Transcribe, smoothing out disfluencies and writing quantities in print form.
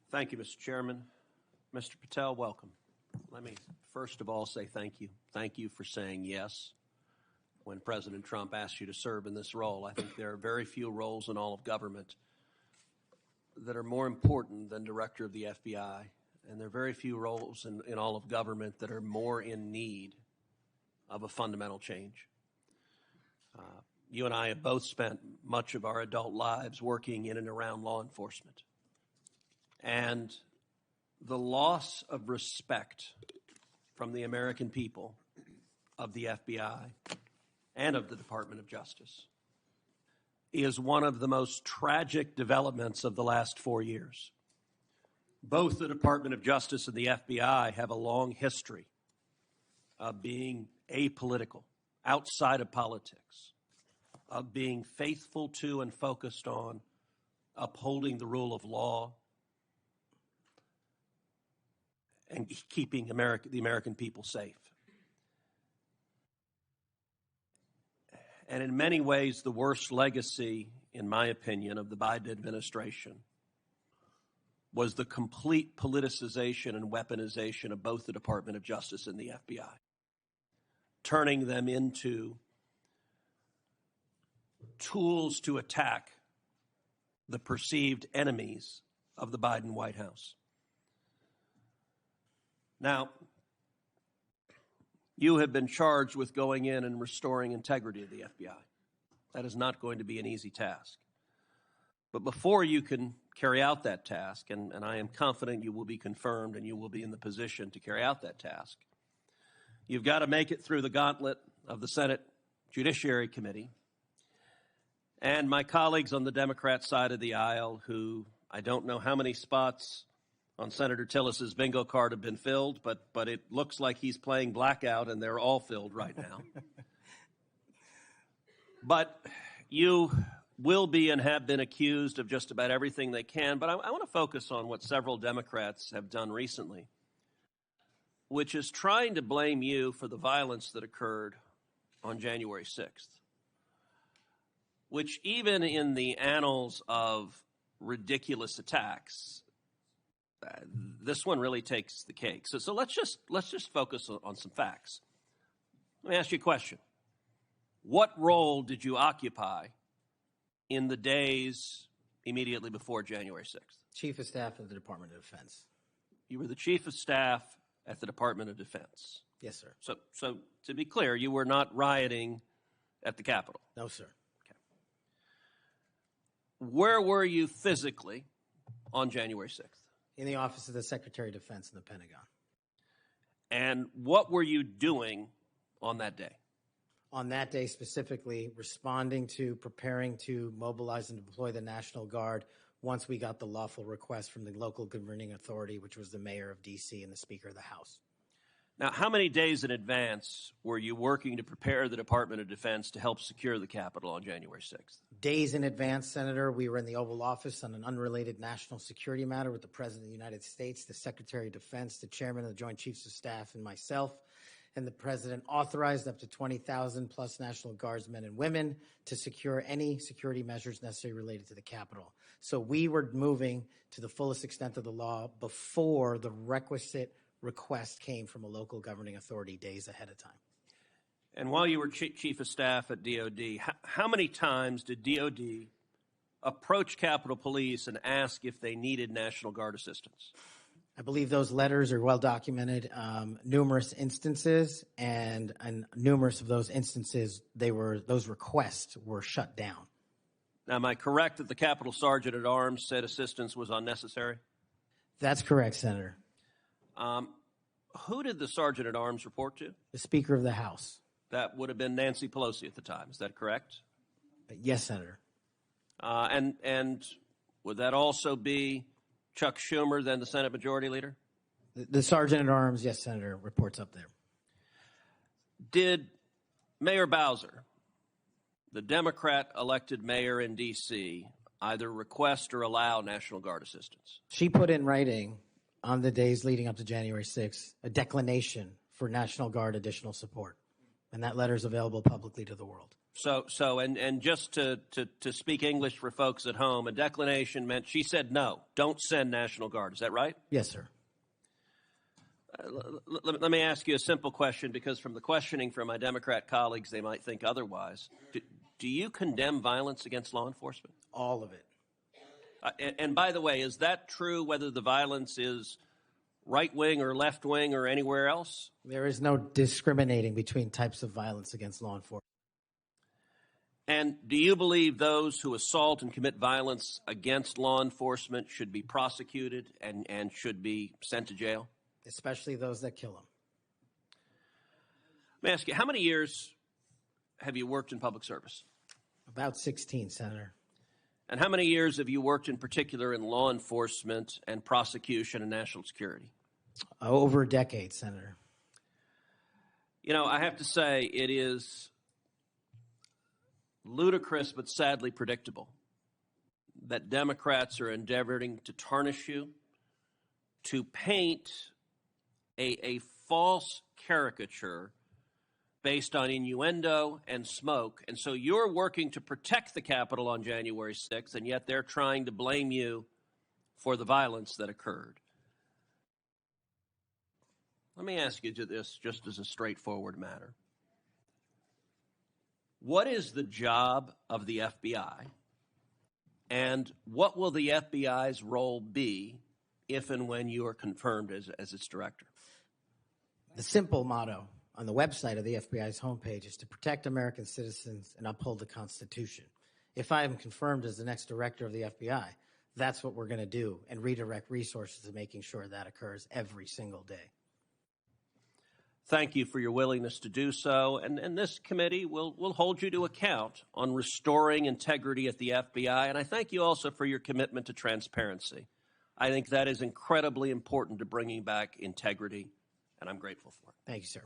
Thank you, Mr. Chairman. Mr. Patel, welcome. Let me first of all say thank you. Thank you for saying yes when President Trump asked you to serve in this role. I think there are very few roles in all of government that are more important than Director of the FBI, and there are very few roles in all of government that are more in need of a fundamental change. You and I have both spent much of our adult lives working in and around law enforcement. And the loss of respect from the American people of the FBI and of the Department of Justice is one of the most tragic developments of the last 4 years. Both the Department of Justice and the FBI have a long history of being apolitical, outside of politics, of being faithful to and focused on upholding the rule of law and keeping the American people safe. And in many ways, the worst legacy, in my opinion, of the Biden administration was the complete politicization and weaponization of both the Department of Justice and the FBI, turning them into tools to attack the perceived enemies of the Biden White House. Now, you have been charged with going in and restoring integrity of the FBI. That is not going to be an easy task. But before you can carry out that task, and I am confident you will be confirmed and you will be in the position to carry out that task, you've got to make it through the gauntlet of the Senate Judiciary Committee and my colleagues on the Democrat side of the aisle, who I don't know how many spots on Senator Tillis's bingo card have been filled, but it looks like he's playing blackout and they're all filled right now. But you will be and have been accused of just about everything they can, but I want to focus on what several Democrats have done recently, which is trying to blame you for the violence that occurred on January 6th, which even in the annals of ridiculous attacks, this one really takes the cake. So let's just focus on some facts. Let me ask you a question. What role did you occupy in the days immediately before January 6th? Chief of Staff of the Department of Defense. You were the Chief of Staff at the Department of Defense. Yes, sir. So to be clear, you were not rioting at the Capitol. No, sir. Okay. Where were you physically on January 6th? In the Office of the Secretary of Defense in the Pentagon. And what were you doing on that day? On that day specifically, responding to preparing to mobilize and deploy the National Guard once we got the lawful request from the local governing authority, which was the mayor of D.C. and the Speaker of the House. Now, how many days in advance were you working to prepare the Department of Defense to help secure the Capitol on January 6th? Days in advance, Senator. We were in the Oval Office on an unrelated national security matter with the President of the United States, the Secretary of Defense, the Chairman of the Joint Chiefs of Staff, and myself. And the President authorized up to 20,000 plus National Guardsmen and women to secure any security measures necessary related to the Capitol. So we were moving to the fullest extent of the law before the requisite request came from a local governing authority days ahead of time. And while you were Chief of Staff at DOD, how many times did DOD approach Capitol Police and ask if they needed National Guard assistance? I believe those letters are well documented, numerous instances, and numerous of those instances, those requests were shut down. Now, am I correct that the Capitol Sergeant at Arms said assistance was unnecessary? That's correct, Senator. Who did the Sergeant at Arms report to? The Speaker of the House. That would have been Nancy Pelosi at the time. Is that correct? Yes, Senator. And would that also be Chuck Schumer, then the Senate Majority Leader? The Sergeant at Arms, yes, Senator, reports up there. Did Mayor Bowser, the Democrat-elected mayor in D.C., either request or allow National Guard assistance? She put in writing on the days leading up to January 6th a declination for National Guard additional support. And that letter is available publicly to the world. And just to speak English for folks at home, a declination meant she said no, don't send National Guard. Is that right? Yes, sir. Let me ask you a simple question, because from the questioning from my Democrat colleagues, they might think otherwise. Do you condemn violence against law enforcement? All of it. And by the way, is that true whether the violence is right-wing or left-wing or anywhere else? There is no discriminating between types of violence against law enforcement. And do you believe those who assault and commit violence against law enforcement should be prosecuted and should be sent to jail? Especially those that kill them. Let me ask you, how many years have you worked in public service? About 16, Senator. And how many years have you worked in particular in law enforcement and prosecution and national security? Over a decade, Senator. You know, I have to say it is ludicrous but sadly predictable that Democrats are endeavoring to tarnish you, to paint a false caricature based on innuendo and smoke. And so you're working to protect the Capitol on January 6th, and yet they're trying to blame you for the violence that occurred. Let me ask you this just as a straightforward matter. What is the job of the FBI, and what will the FBI's role be if and when you are confirmed as its director? The simple motto on the website of the FBI's homepage is to protect American citizens and uphold the Constitution. If I am confirmed as the next director of the FBI, that's what we're going to do, and redirect resources to making sure that occurs every single day. Thank you for your willingness to do so, and this committee will hold you to account on restoring integrity at the FBI, and I thank you also for your commitment to transparency. I think that is incredibly important to bringing back integrity, and I'm grateful for it. Thank you, sir.